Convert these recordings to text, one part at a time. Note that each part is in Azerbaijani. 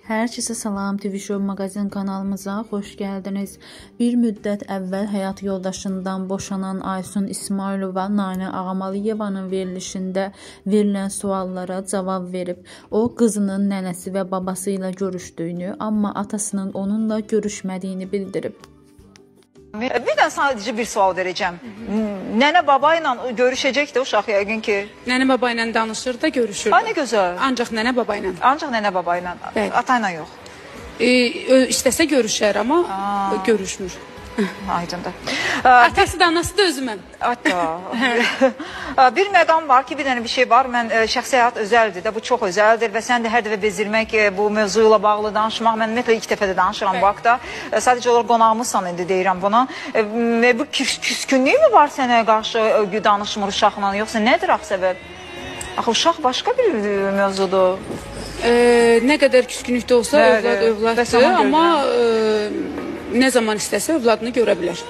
Herkese salam, TV Show magazin kanalımıza hoş geldiniz. Bir müddət əvvəl həyat yoldaşından boşanan Aysun İsmailova Nanə Ağamalıyevanın verilişində verilən suallara cavab verib. O, qızının nənəsi və babası ilə görüşdüyünü, amma atasının onunla görüşmədiyini bildirib. Birdən sadəcə bir sual verəcəm. Nənə baba ilə görüşəcək də uşaq yəqin ki. Nənə baba ilə danışır da görüşür. Ha, nə gözəl. Ancaq nənə baba ilə. Ancaq nənə baba ilə. Ata ilə yox. İstəsə görüşər, amma görüşmür. Aydındır. Atası da anası da özüməm. Hatta. Bir məqam var ki, bir dənə bir şey var. Mən şəxsi həyat özəldir də, bu çox özəldir və sən də hər dəfə bezdirmək, bu mövzu ilə bağlı danışmaq. Mən ümumiyyətlə ilk dəfə də danışıram bu haqda. Sadəcə olaraq qonağımızsan indi deyirəm buna. Bu küskünlük mü var sənə qarşı danışmır uşaqla, yoxsa nədir axı səbəb? Axı uşaq başqa bir mövzudur. Nə qədər küskünlükdə olsa övladdır, amma nə zaman istəsə övladını görə bilər.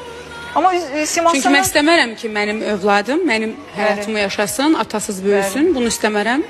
Amma çünki mən istəmərəm ki, mənim övladım mənim həyatımı yaşasın, atasız böyüsün. Bunu istəmərəm.